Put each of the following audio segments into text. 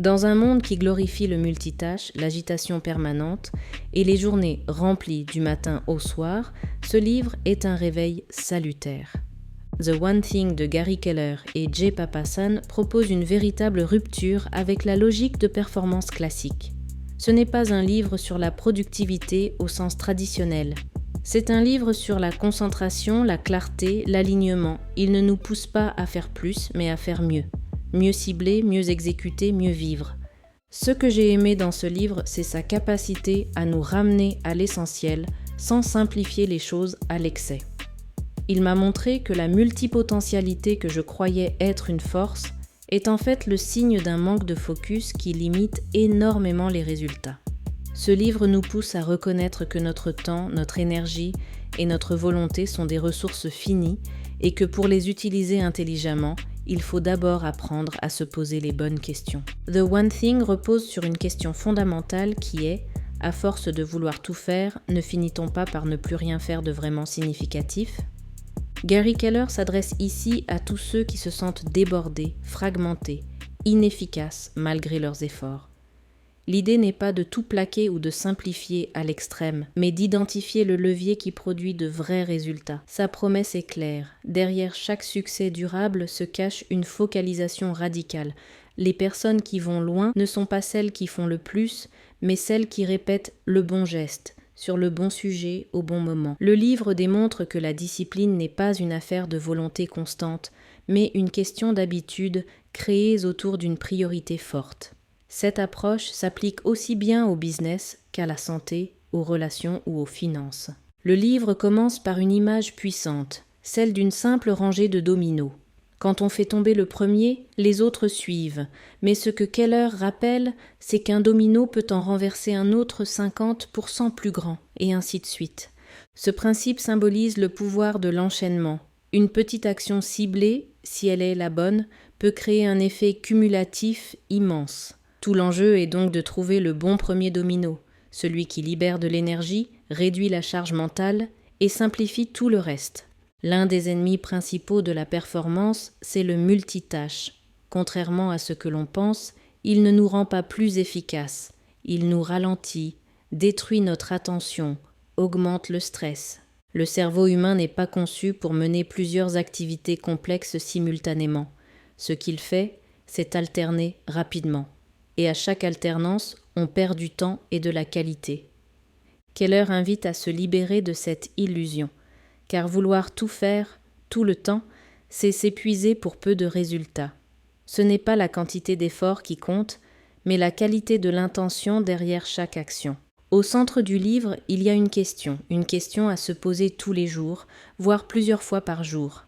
Dans un monde qui glorifie le multitâche, l'agitation permanente et les journées remplies du matin au soir, ce livre est un réveil salutaire. The One Thing de Gary Keller et Jay Papasan propose une véritable rupture avec la logique de performance classique. Ce n'est pas un livre sur la productivité au sens traditionnel. C'est un livre sur la concentration, la clarté, l'alignement. Il ne nous pousse pas à faire plus, mais à faire mieux. Mieux cibler, mieux exécuter, mieux vivre. Ce que j'ai aimé dans ce livre, c'est sa capacité à nous ramener à l'essentiel sans simplifier les choses à l'excès. Il m'a montré que la multipotentialité que je croyais être une force est en fait le signe d'un manque de focus qui limite énormément les résultats. Ce livre nous pousse à reconnaître que notre temps, notre énergie et notre volonté sont des ressources finies et que pour les utiliser intelligemment, il faut d'abord apprendre à se poser les bonnes questions. The One Thing repose sur une question fondamentale qui est, à force de vouloir tout faire, ne finit-on pas par ne plus rien faire de vraiment significatif ? Gary Keller s'adresse ici à tous ceux qui se sentent débordés, fragmentés, inefficaces malgré leurs efforts. L'idée n'est pas de tout plaquer ou de simplifier à l'extrême, mais d'identifier le levier qui produit de vrais résultats. Sa promesse est claire. Derrière chaque succès durable se cache une focalisation radicale. Les personnes qui vont loin ne sont pas celles qui font le plus, mais celles qui répètent le bon geste, sur le bon sujet, au bon moment. Le livre démontre que la discipline n'est pas une affaire de volonté constante, mais une question d'habitude créée autour d'une priorité forte. Cette approche s'applique aussi bien au business qu'à la santé, aux relations ou aux finances. Le livre commence par une image puissante, celle d'une simple rangée de dominos. Quand on fait tomber le premier, les autres suivent, mais ce que Keller rappelle, c'est qu'un domino peut en renverser un autre 50% plus grand, et ainsi de suite. Ce principe symbolise le pouvoir de l'enchaînement. Une petite action ciblée, si elle est la bonne, peut créer un effet cumulatif immense. Tout l'enjeu est donc de trouver le bon premier domino, celui qui libère de l'énergie, réduit la charge mentale et simplifie tout le reste. L'un des ennemis principaux de la performance, c'est le multitâche. Contrairement à ce que l'on pense, il ne nous rend pas plus efficaces. Il nous ralentit, détruit notre attention, augmente le stress. Le cerveau humain n'est pas conçu pour mener plusieurs activités complexes simultanément. Ce qu'il fait, c'est alterner rapidement. Et à chaque alternance, on perd du temps et de la qualité. Keller invite à se libérer de cette illusion, car vouloir tout faire, tout le temps, c'est s'épuiser pour peu de résultats. Ce n'est pas la quantité d'efforts qui compte, mais la qualité de l'intention derrière chaque action. Au centre du livre, il y a une question à se poser tous les jours, voire plusieurs fois par jour.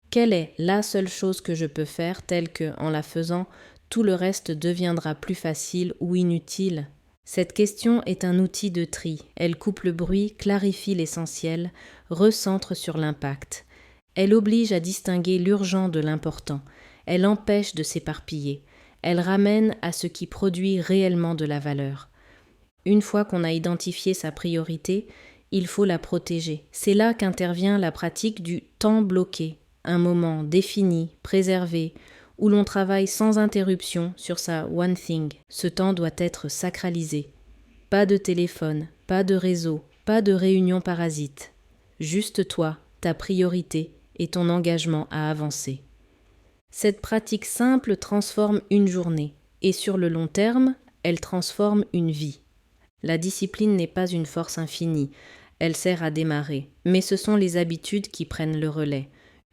Quelle est la seule chose que je peux faire telle que, en la faisant, tout le reste deviendra plus facile ou inutile? Cette question est un outil de tri. Elle coupe le bruit, clarifie l'essentiel, recentre sur l'impact. Elle oblige à distinguer l'urgent de l'important. Elle empêche de s'éparpiller. Elle ramène à ce qui produit réellement de la valeur. Une fois qu'on a identifié sa priorité, il faut la protéger. C'est là qu'intervient la pratique du temps bloqué, un moment défini, préservé, où l'on travaille sans interruption sur sa One Thing. Ce temps doit être sacralisé. Pas de téléphone, pas de réseau, pas de réunion parasite. Juste toi, ta priorité et ton engagement à avancer. Cette pratique simple transforme une journée, et sur le long terme, elle transforme une vie. La discipline n'est pas une force infinie, elle sert à démarrer, mais ce sont les habitudes qui prennent le relais.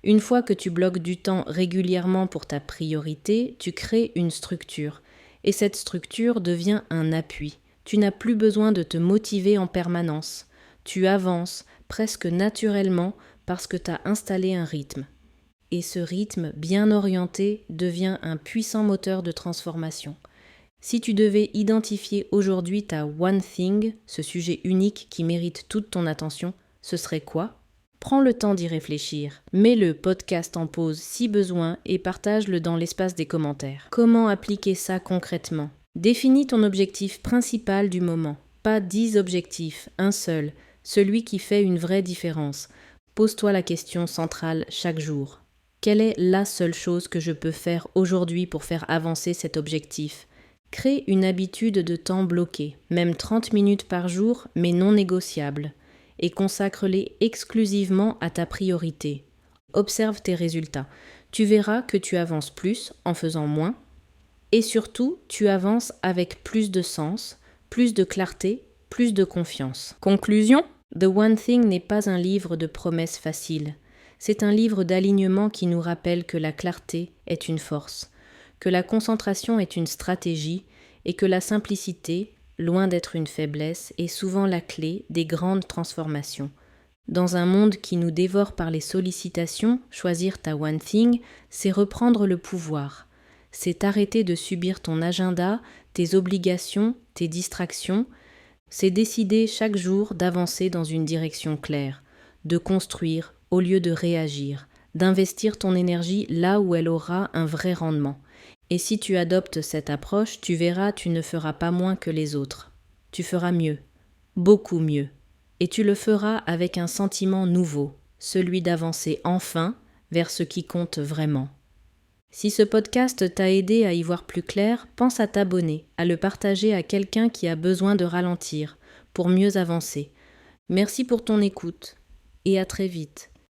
Une fois que tu bloques du temps régulièrement pour ta priorité, tu crées une structure. Et cette structure devient un appui. Tu n'as plus besoin de te motiver en permanence. Tu avances presque naturellement parce que tu as installé un rythme. Et ce rythme, bien orienté, devient un puissant moteur de transformation. Si tu devais identifier aujourd'hui ta One Thing, ce sujet unique qui mérite toute ton attention, ce serait quoi ? Prends le temps d'y réfléchir. Mets le podcast en pause si besoin et partage-le dans l'espace des commentaires. Comment appliquer ça concrètement ? Définis ton objectif principal du moment. Pas 10 objectifs, un seul, celui qui fait une vraie différence. Pose-toi la question centrale chaque jour. Quelle est la seule chose que je peux faire aujourd'hui pour faire avancer cet objectif ? Crée une habitude de temps bloqué, même 30 minutes par jour, mais non négociable, et consacre-les exclusivement à ta priorité. Observe tes résultats. Tu verras que tu avances plus en faisant moins, et surtout, tu avances avec plus de sens, plus de clarté, plus de confiance. Conclusion ? The One Thing n'est pas un livre de promesses faciles. C'est un livre d'alignement qui nous rappelle que la clarté est une force, que la concentration est une stratégie et que la simplicité, loin d'être une faiblesse, est souvent la clé des grandes transformations. Dans un monde qui nous dévore par les sollicitations, choisir ta One Thing, c'est reprendre le pouvoir. C'est arrêter de subir ton agenda, tes obligations, tes distractions. C'est décider chaque jour d'avancer dans une direction claire, de construire au lieu de réagir, d'investir ton énergie là où elle aura un vrai rendement. Et si tu adoptes cette approche, tu verras, tu ne feras pas moins que les autres. Tu feras mieux, beaucoup mieux. Et tu le feras avec un sentiment nouveau, celui d'avancer enfin vers ce qui compte vraiment. Si ce podcast t'a aidé à y voir plus clair, pense à t'abonner, à le partager à quelqu'un qui a besoin de ralentir pour mieux avancer. Merci pour ton écoute et à très vite.